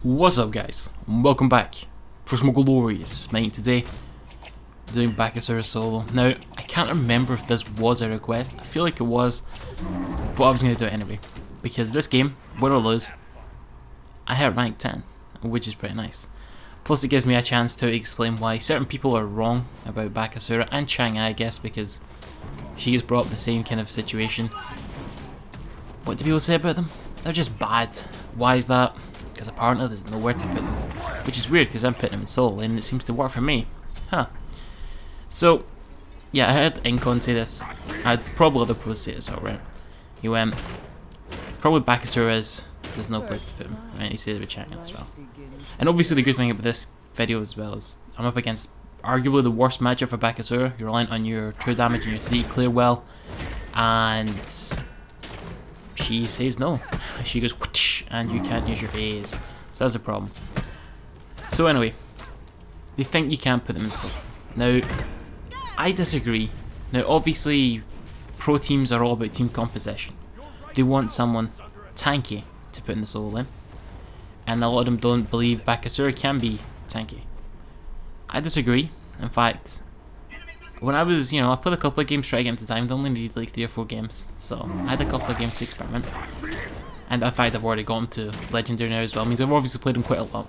What's up guys, welcome back for some Glorious Smite today. Doing Bakasura solo. Now, I can't remember if this was a request, I feel like it was, but I was going to do it anyway. Because this game, win or lose, I hit rank 10, which is pretty nice. Plus it gives me a chance to explain why certain people are wrong about Bakasura and Chang, I guess, because she has brought up the same kind of situation. What do people say about them? They're just bad. Why is that? Because apparently there's nowhere to put them. Which is weird because I'm putting them in solo and it seems to work for me. Huh. So, yeah, I heard Incon say this. I had probably other pros say it as well, right? He went, probably Bakasura is, there's no place to put him. Right? He said about Chang as well. And obviously the good thing about this video as well is I'm up against arguably the worst matchup for Bakasura. You're reliant on your true damage and your 3 clear well. And she says no. She goes whoosh, and you can't use your A's. So that's a problem. So anyway, they think you can't put them in solo. Now, I disagree. Now obviously, pro teams are all about team composition. They want someone tanky to put in the solo lane. And a lot of them don't believe Bakasura can be tanky. I disagree. In fact, when I was, I played a couple of games trying to get him to time. I only needed like 3 or 4 games. So I had a couple of games to experiment. And in fact, I've already got him to Legendary now as well. It means I've obviously played him quite a lot.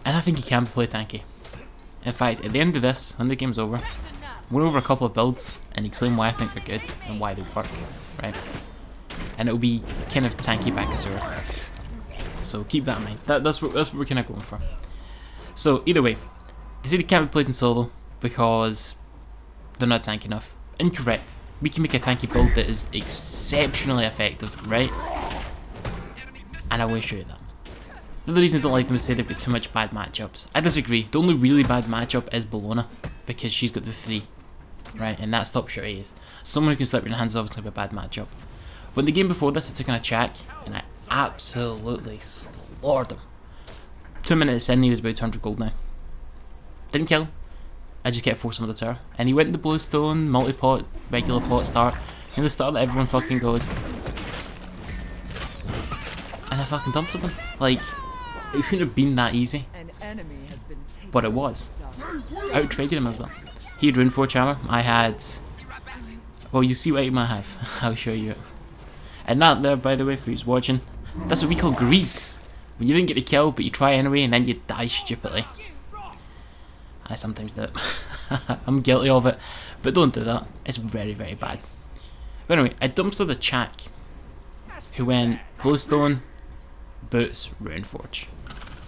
And I think he can play tanky. In fact, at the end of this, when the game's over, went over a couple of builds and explain why I think they're good and why they work, right? And it'll be kind of tanky Bakasura. So keep that in mind. That's what we're kind of going for. So either way, they say they can't be played in solo because they're not tanky enough. Incorrect. We can make a tanky build that is exceptionally effective, right? And I will show you that. The other reason I don't like them is say they've got too much bad matchups. I disagree. The only really bad matchup is Bologna, because she's got the 3, right? And that stops your A's. Someone who can slip your hands is obviously a bad matchup. But in the game before this, I took on a Chak, and I absolutely slaughtered him. 2 minutes in, he was about 200 gold now. Didn't kill him. I just kept forcing him to the tower. And he went into Bluestone, multi-pot, regular pot start. And the start that everyone fucking goes. And I fucking dumped him. Like, it shouldn't have been that easy. But it was. Out-traded him as well. He had rune 4 charmer. I had... Well, you see what item I have. I'll show you it. And that there, by the way, for who's watching, that's what we call greed. When you didn't get the kill, but you try anyway, and then you die stupidly. I sometimes do it. I'm guilty of it, but don't do that. It's very, very bad. But anyway, I dumpstered the Chak, who went Glowstone, Boots, Runeforge.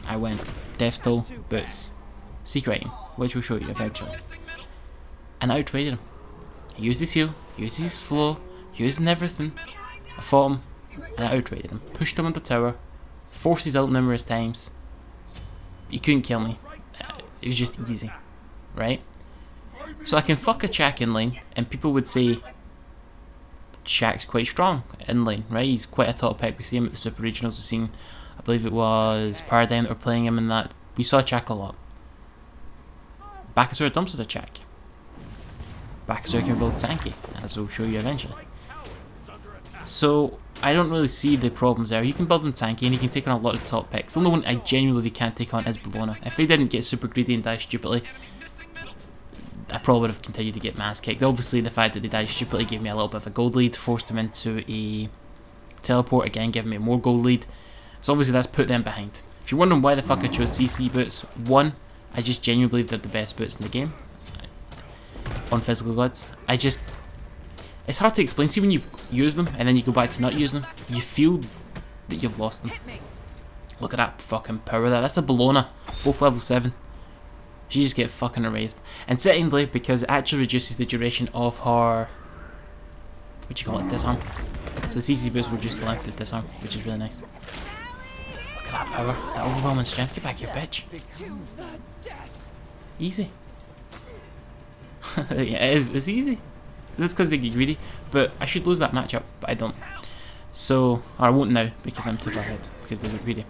I went Deathstone, Boots, Secret Item, which we'll show you eventually. And I outtraded him. He used his heal, he used his slow, using everything. I fought him, and I outtraded him. Pushed him on the tower, forced his ult numerous times. You couldn't kill me. It was just easy, right? So I can fuck a Chak in lane, and people would say Chak's quite strong in lane, right? He's quite a top pick. We see him at the Super Regionals. We've seen, I believe it was Paradigm that were playing him in that. We saw Chak a lot. Bakasura dumps with a Chak. Bakasura can build tanky, as we'll show you eventually. So I don't really see the problems there. You can build him tanky and he can take on a lot of top picks. The only one I genuinely can't take on is Bologna. If they didn't get super greedy and die stupidly, I probably would have continued to get mass kicked. Obviously the fact that they died stupidly gave me a little bit of a gold lead, forced them into a teleport again, giving me a more gold lead. So obviously that's put them behind. If you're wondering why the fuck I chose CC boots, 1, I just genuinely believe they're the best boots in the game. On physical gods. It's hard to explain. See when you use them and then you go back to not use them, you feel that you've lost them. Look at that fucking power there. That's a Bologna. Both level 7. She just get fucking erased. And secondly, because it actually reduces the duration of her... What do you call it? Disarm. So the CC boosts will just length the disarm, which is really nice. Look at that power. That overwhelming strength. Get back here, bitch. Easy. Yeah, it's easy. That's because they get greedy, but I should lose that matchup, but I don't. So, or I won't now, because I'm too far ahead, because they get greedy.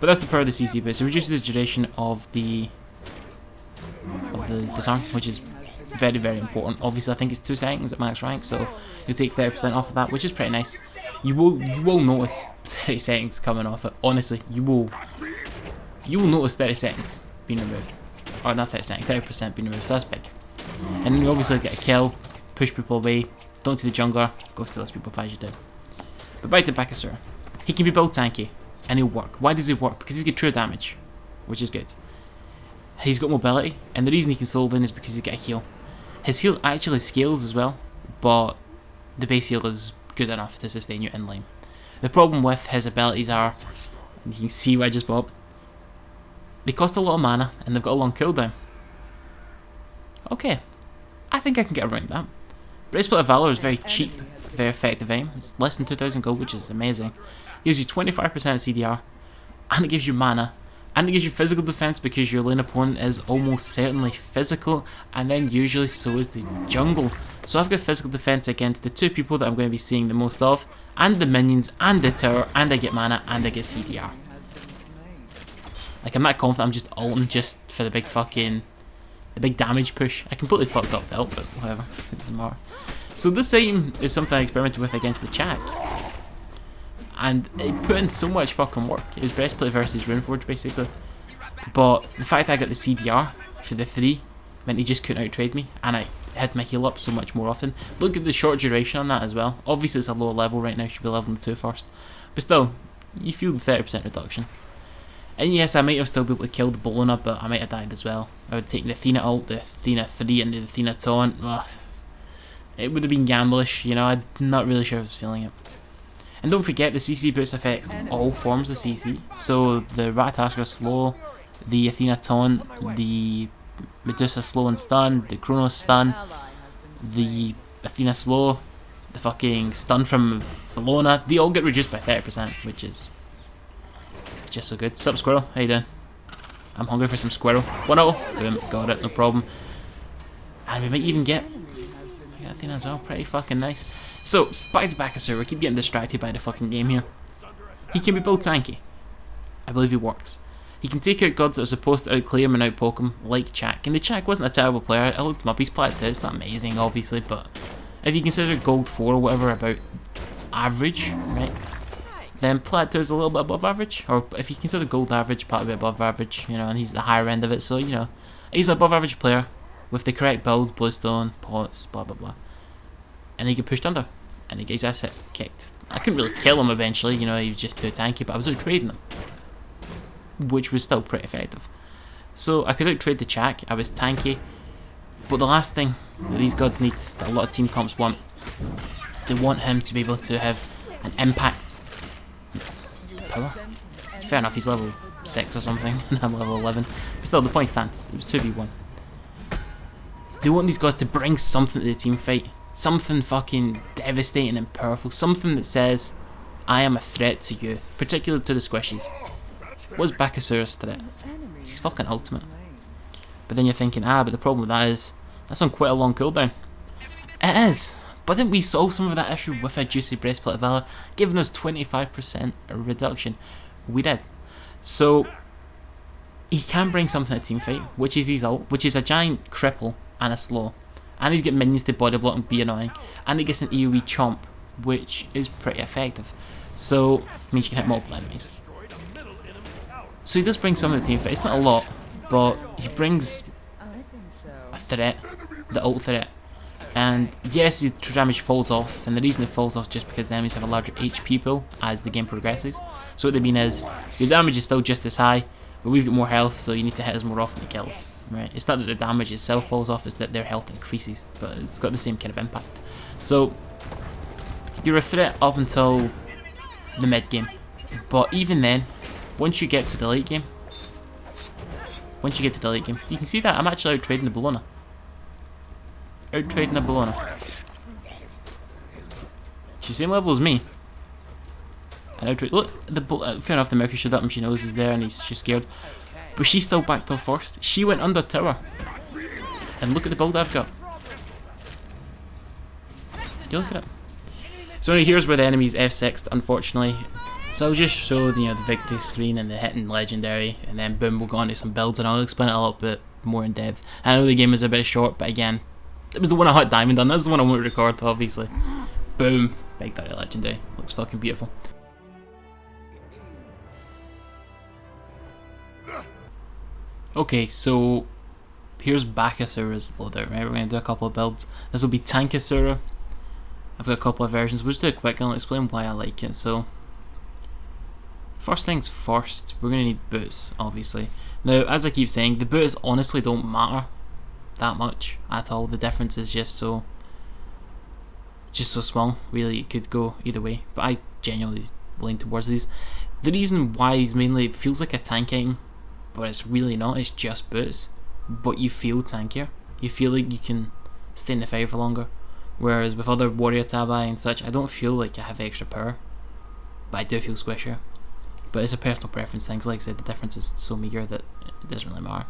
But that's the power of the CC boost. It reduces the duration of the disarm, which is very, very important. Obviously, I think it's 2 seconds at max rank, so you'll take 30% off of that, which is pretty nice. You will notice 30 seconds coming off it. Honestly, you will notice 30 seconds being removed. Or not 30 seconds, 30% being removed, so that's big. And then you obviously get a kill, push people away, don't to the jungler, go steal his people as you do. But back to Bakasura. He can be built tanky, and he'll work. Why does he work? Because he's got true damage, which is good. He's got mobility, and the reason he can solo lane is because he's got a heal. His heal actually scales as well, but the base heal is good enough to sustain you in lane. The problem with his abilities are, you can see what I just bought, they cost a lot of mana, and they've got a long cooldown. Okay, I think I can get around that. Breastplate of Valor is very cheap, very effective aim. It's less than 2,000 gold, which is amazing. It gives you 25% CDR, and it gives you mana, and it gives you physical defense because your lane opponent is almost certainly physical, and then usually so is the jungle. So I've got physical defense against the 2 people that I'm going to be seeing the most of, and the minions, and the tower, and I get mana, and I get CDR. Like, I'm not confident, I'm just ulting just for the big damage push. I completely fucked up the ult, but whatever, it doesn't matter. So this item is something I experimented with against the Chak, and it put in so much fucking work. It was Breastplate versus Runeforge basically, but the fact I got the CDR for the 3 meant he just couldn't out-trade me, and I had my heal up so much more often. Look at the short duration on that as well. Obviously it's a lower level right now, should be leveling 2 first, but still, you feel the 30% reduction. And yes, I might have still been able to kill the Bologna, but I might have died as well. I would take the Athena ult, the Athena 3 and the Athena taunt. Ugh. It would have been gamblish, you know, I'm not really sure if I was feeling it. And don't forget, the CC boost affects all forms of CC. So the Ratatasker slow, the Athena taunt, the Medusa slow and stun, the Chronos stun, the Athena slow, the fucking stun from Bologna, they all get reduced by 30%, which is just so good. Sup squirrel, how you doing? I'm hungry for some squirrel. 1-0, boom, got it, no problem. And we might even get Athena as well, pretty fucking nice. So, back to Bakasura, we keep getting distracted by the fucking game here. He can be built tanky. I believe he works. He can take out gods that are supposed to outclear him and outpoke him, like Chak. And the Chak wasn't a terrible player, I looked him up, he's platinum 2, it's not amazing obviously, but if you consider gold 4 or whatever about average, right? Then Plat 2 is a little bit above average, or if you consider gold average, Plat a bit above average, you know, and he's the higher end of it, so you know, he's an above average player with the correct build, bluestone, pots, blah blah blah. And he get pushed under, and he gets his ass kicked. I couldn't really kill him eventually, you know, he was just too tanky, but I was out trading him, which was still pretty effective. So I could out trade the Chak, I was tanky, but the last thing that these gods need, that a lot of team comps want, they want him to be able to have an impact power. Fair enough, he's level 6 or something, and I'm level 11. But still, the point stands. It was 2v1. They want these guys to bring something to the team fight. Something fucking devastating and powerful. Something that says, I am a threat to you. Particularly to the squishies. What's Bakasura's threat? It's his fucking ultimate. But then you're thinking, but the problem with that is, that's on quite a long cooldown. It is. But didn't we solve some of that issue with a juicy Breastplate of Valor, giving us 25% reduction? We did. So, he can bring something to a team fight, which is his ult, which is a giant cripple and a slow. And he's got minions to body block and be annoying. And he gets an AoE chomp, which is pretty effective. So, it means you can hit multiple enemies. So he does bring something to the team fight. It's not a lot, but he brings a threat, the ult threat. And yes, the damage falls off, and the reason it falls off is just because the enemies have a larger HP pool as the game progresses. So what they mean is, your damage is still just as high, but we've got more health, so you need to hit us more often to kills. Right? It's not that the damage itself falls off, it's that their health increases, but it's got the same kind of impact. So, you're a threat up until the mid game, but even then, once you get to the late game, you can see that I'm actually out trading the Bologna. Out trading the Bologna. She's the same level as me. And out trade. Look, fair enough, the Mercury showed up and she knows he's there and she's scared. But she's still backed off first. She went under tower. And look at the build I've got. Do you look at it? So here's where the enemy's F6'd, unfortunately. So I'll just show the victory screen and the hitting legendary, and then boom, we'll go on to some builds, and I'll explain it a little bit more in depth. I know the game is a bit short, but again, It was the one I had diamond on. That was the one I want to record, obviously. Boom. Big Daddy Legendary. Looks fucking beautiful. Okay, so here's Bakasura's loadout, right? We're going to do a couple of builds. This will be Tankasura. I've got a couple of versions. We'll just do it quick and I'll explain why I like it. So, first things first, we're going to need boots, obviously. Now, as I keep saying, the boots honestly don't matter that much at all. The difference is just so small. Really, it could go either way. But I genuinely lean towards these. The reason why is mainly it feels like a tank item, but it's really not. It's just boots. But you feel tankier. You feel like you can stay in the fight for longer. Whereas with other warrior tabi and such, I don't feel like I have extra power. But I do feel squishier. But it's a personal preference thing. Like I said, the difference is so meager that it doesn't really matter.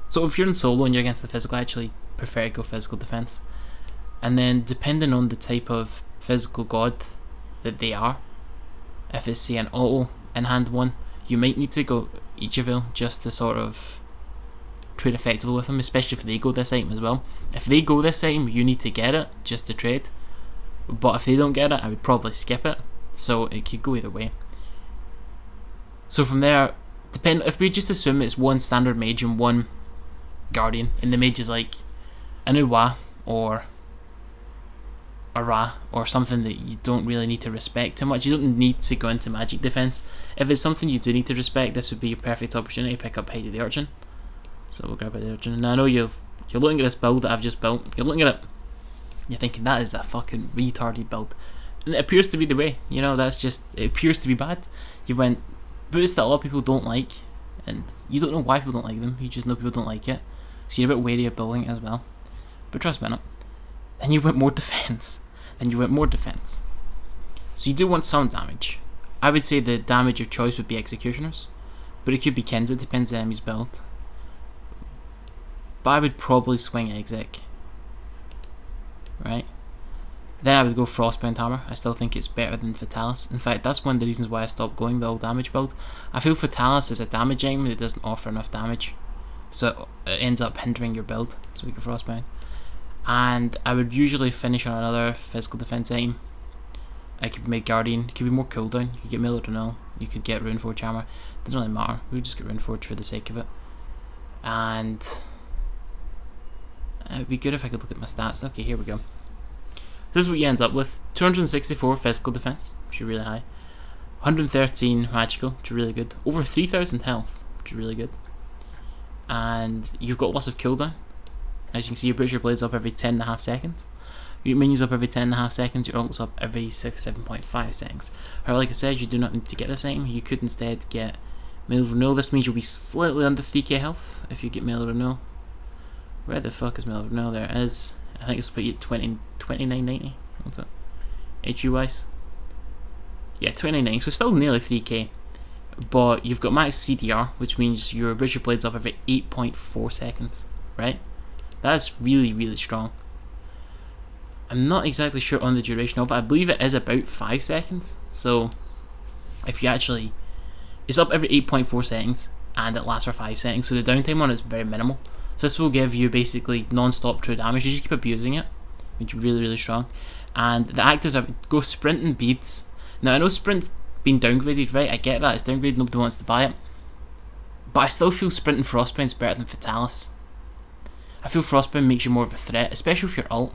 So if you're in solo and you're against the physical, I actually prefer to go physical defense. And then depending on the type of physical god that they are, if it's say an auto in hand one, you might need to go Ichiville just to sort of trade effectively with them, especially if they go this item as well. If they go this item, you need to get it just to trade. But if they don't get it, I would probably skip it. So it could go either way. So from there, if we just assume it's one standard mage and one guardian, and the mage is like an Uwa or a Ra or something that you don't really need to respect too much. You don't need to go into magic defense. If it's something you do need to respect, this would be a perfect opportunity to pick up Heidi the Urchin. So we'll grab Heidi the Urchin. Now I know you're looking at this build that I've just built. You're looking at it, you're thinking that is a fucking retarded build, and it appears to be the way. You know, it appears to be bad. You went boots that a lot of people don't like, and you don't know why people don't like them. You just know people don't like it, so you're a bit wary of building it as well. But trust me on it. Then you went more defense. Then you went more defense. So you do want some damage. I would say the damage of choice would be executioners, but it could be Kens. It depends on the enemy's build. But I would probably swing exec. Right? Then I would go Frostbound Hammer. I still think it's better than Fatalis. In fact, that's one of the reasons why I stopped going the all damage build. I feel Fatalis is a damage item that doesn't offer enough damage, so it ends up hindering your build. So we go Frostbound. And I would usually finish on another physical defense item. I could make Guardian. It could be more cooldown. You could get Miller to Null. You could get Runeforge Hammer. Doesn't really matter. We would just get Runeforge for the sake of it. And it would be good if I could look at my stats. Okay, here we go. This is what you end up with. 264 physical defense, which is really high. 113 magical, which is really good. Over 3,000 health, which is really good. And you've got lots of cooldown. As you can see, your butcher blades up every 10.5 seconds. Your minions up every 10.5 seconds. Your ults up every 7.5 seconds. However, like I said, you do not need to get this item. You could instead get Mail Renewal. This means you'll be slightly under 3k health if you get Mail Renewal. Where the fuck is Mail Renewal? There it is. I think it's put you at 29.90. What's it? HU wise? Yeah, 29.90. So still nearly 3k. But you've got max CDR, which means your butcher blades up every 8.4 seconds. Right? That's really, really strong. I'm not exactly sure on the duration of it. I believe it is about 5 seconds. So, if you actually... It's up every 8.4 seconds, and it lasts for 5 seconds, so the downtime on it is very minimal. So this will give you basically non-stop true damage. You just keep abusing it, which is really, really strong. And the actives are go Sprint and Beads. Now, I know Sprint's been downgraded, right? I get that. It's downgraded, nobody wants to buy it. But I still feel Sprint and Frostbound's better than Fatalis. I feel Frostbound makes you more of a threat, especially with your ult,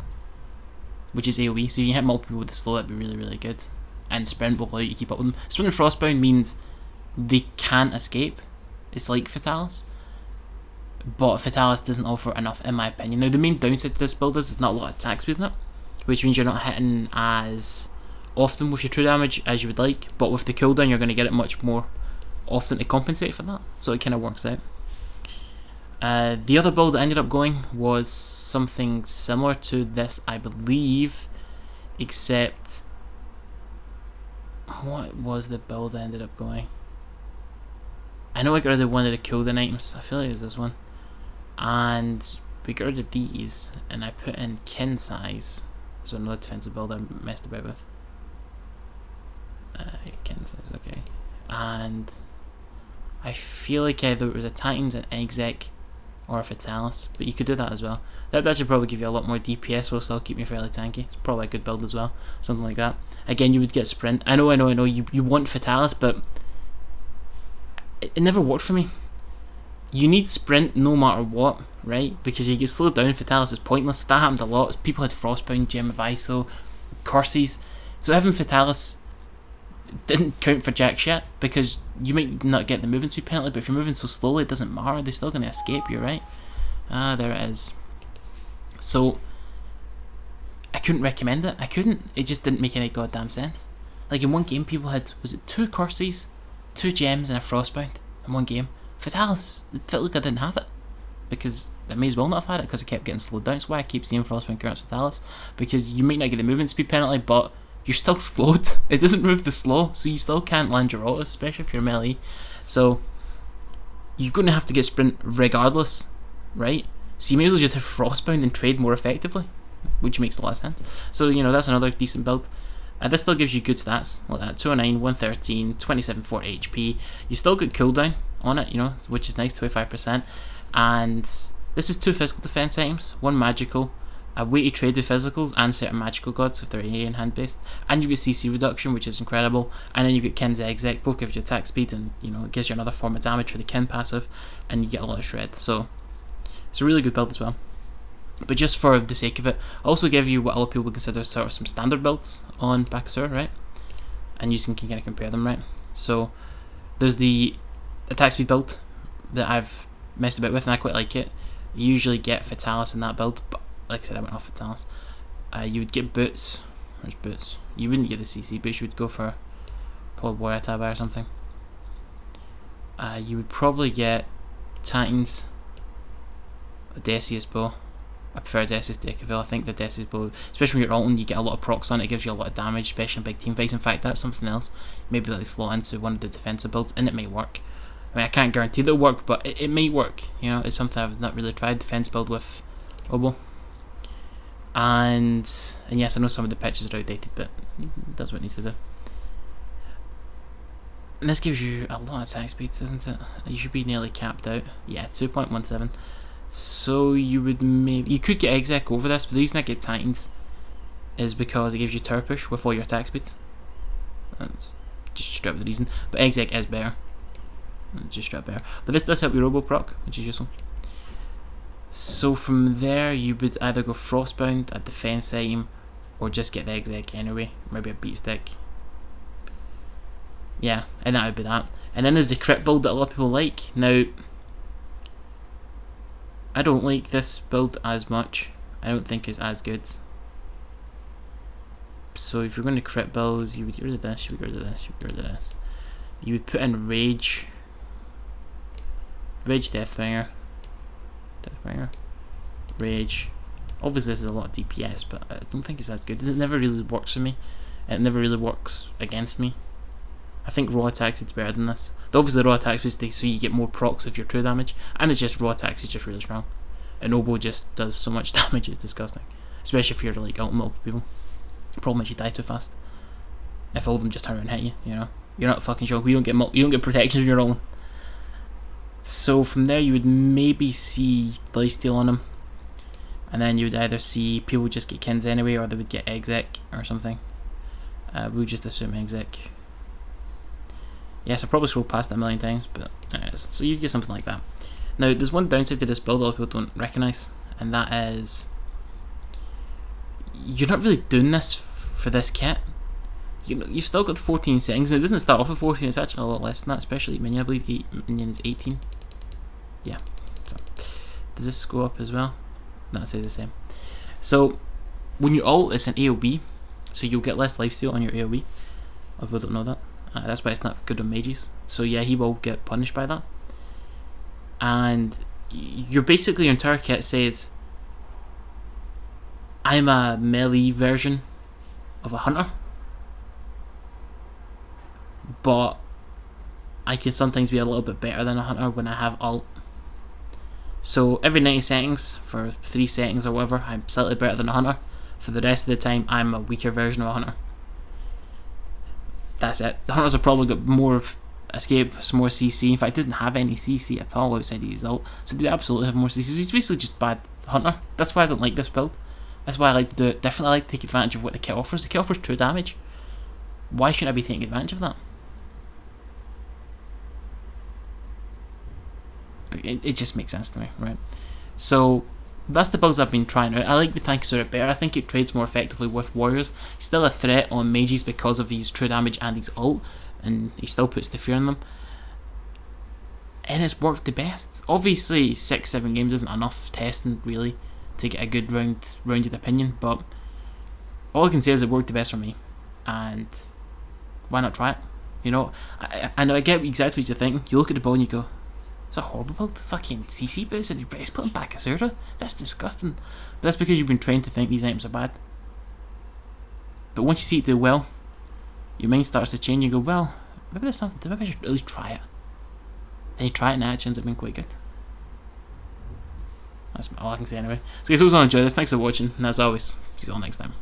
which is AoE, so if you hit multiple people with the slow, that'd be really, really good. And Sprint will allow you to keep up with them. Sprint and Frostbound means they can't escape. It's like Fatalis, but Fatalis doesn't offer enough, in my opinion. Now, the main downside to this build is there's not a lot of attack speed in it, which means you're not hitting as often with your true damage as you would like, but with the cooldown, you're going to get it much more often to compensate for that, so it kind of works out. The other build that I ended up going was something similar to this, I believe, except what was the build I ended up going? I know I got rid of one of the cooldown items. I feel like it was this one, and we got rid of these, and I put in kin size. So another defensive build I messed about with. Kin size, okay, and I feel like either it was a Titans and exec or a Fatalis, but you could do that as well. That should probably give you a lot more DPS while still keeping you fairly tanky. It's probably a good build as well, something like that. Again, you would get Sprint. I know, you want Fatalis, but it never worked for me. You need Sprint no matter what, right? Because you get slowed down, Fatalis is pointless. That happened a lot. People had Frostbound, Gem of ISO, Curses. So having Fatalis didn't count for jack shit, because you might not get the movement speed penalty, but if you're moving so slowly it doesn't matter, they're still going to escape you, right? There it is. So I couldn't recommend it. I couldn't. It just didn't make any goddamn sense. Like in one game people had, was it 2 Curses, 2 Gems and a Frostbound in one game. Fatalis, it felt like I didn't have it, because I may as well not have had it, because I kept getting slowed down. That's why I keep seeing Frostbound currents Fatalis, because you might not get the movement speed penalty, but you're still slowed. It doesn't move the slow, so you still can't land your autos, especially if you're melee. So you're going to have to get Sprint regardless, right? So you may as well just have Frostbound and trade more effectively, which makes a lot of sense. So, you know, that's another decent build. This still gives you good stats, like that, 209, 113, 27, 40 HP. You still get cooldown on it, you know, which is nice, 25%. And this is 2 physical defense items, 1 magical, a way to trade with physicals and certain magical gods if they're AA and hand based, and you get CC reduction, which is incredible, and then you get Kin's exec, both gives you attack speed, and you know, it gives you another form of damage for the Kin passive, and you get a lot of shred. So it's a really good build as well. But just for the sake of it, I also give you what other people would consider sort of some standard builds on Bakasura, right? And you can kind of compare them, right? So there's the attack speed build that I've messed about with, and I quite like it. You usually get Fatalis in that build, but like I said, I went off Fatalis. You would get boots. Where's boots? You wouldn't get the CC boots, you would go for probably Warrior Taba or something. You would probably get Titans, a Decius bow. I prefer Decius to Decaville. I think the Decius bow, especially when you're ulting, you get a lot of procs on it. It gives you a lot of damage, especially in big team fights. In fact, that's something else. Maybe like slot into one of the defensive builds, and it may work. I mean, I can't guarantee that it'll work, but it may work. You know, it's something I've not really tried. Defense build with Oboe. And yes, I know some of the pictures are outdated, but it does what it needs to do. And this gives you a lot of attack speeds, doesn't it? You should be nearly capped out. Yeah, 2.17. So you would you could get exec over this, but the reason I get Titans is because it gives you tower push with all your attack speeds. That's just straight up the reason. But exec is better. Just straight up better. But this does help your robo proc, which is useful. So from there you would either go Frostbound, a defense item, or just get the exec anyway. Maybe a beat stick. Yeah, and that would be that. And then there's the crit build that a lot of people like. Now, I don't like this build as much. I don't think it's as good. So if you're going to crit build, you would get rid of this, you would get rid of this, you would get rid of this. You would put in Rage. Rage Deathbringer. Rage. Obviously this is a lot of DPS, but I don't think it's as good. It never really works for me. It never really works against me. I think raw attacks is better than this. Obviously raw attacks is so you get more procs of your true damage, and it's just raw attacks is just really strong. And Oboe just does so much damage, it's disgusting. Especially if you're like out multiple people. The problem is you die too fast. If all of them just turn around and hit you, you know. You're not fucking sure. You don't get protections when you're rolling. So from there you would maybe see lifesteal on them, and then you would either see people just get Kins anyway, or they would get exec or something. We would just assume exec. Yes, I probably scrolled past that a million times, but there it is. So you get something like that. Now there's one downside to this build a lot of people don't recognise, and that is you're not really doing this for this kit. You know, you've still got 14 settings, and it doesn't start off with 14, it's actually a lot less than that, especially minion. I believe minion is 18. Yeah. So does this go up as well? No, it stays the same. So when you ult, it's an AoB, so you'll get less lifesteal on your AoB. A lot of people don't know that. That's why it's not good on mages. So yeah, he will get punished by that. And you're basically, your entire kit says, I'm a melee version of a hunter, but I can sometimes be a little bit better than a hunter when I have ult. So every 90 seconds, for 3 seconds or whatever, I'm slightly better than a hunter. For the rest of the time, I'm a weaker version of a hunter. That's it. The hunters have probably got more escape, some more CC. In fact, I didn't have any CC at all outside of his ult, so did absolutely have more CC. He's basically just bad hunter. That's why I don't like this build. That's why I like to do it differently. I like to take advantage of what the kit offers. The kit offers 2 damage. Why shouldn't I be taking advantage of that? It just makes sense to me, right? So that's the builds I've been trying out. I like the Tankasura better. I think it trades more effectively with warriors. He's still a threat on mages because of his true damage and his ult, and he still puts the fear in them. And it's worked the best. Obviously 6-7 games isn't enough testing really to get a good rounded opinion, but all I can say is it worked the best for me, and why not try it? You know, I know I get exactly what you're thinking. You look at the build and you go, it's a horrible build. Fucking CC boost and your breastplate and Bakasura. That's disgusting. But that's because you've been trained to think these items are bad. But once you see it do well, your mind starts to change and you go, well, maybe there's something to do. Maybe I should really try it. Then you try it and it actually ends up being quite good. That's all I can say anyway. So guys, I hope you all enjoyed this. Thanks for watching, and as always, see you all next time.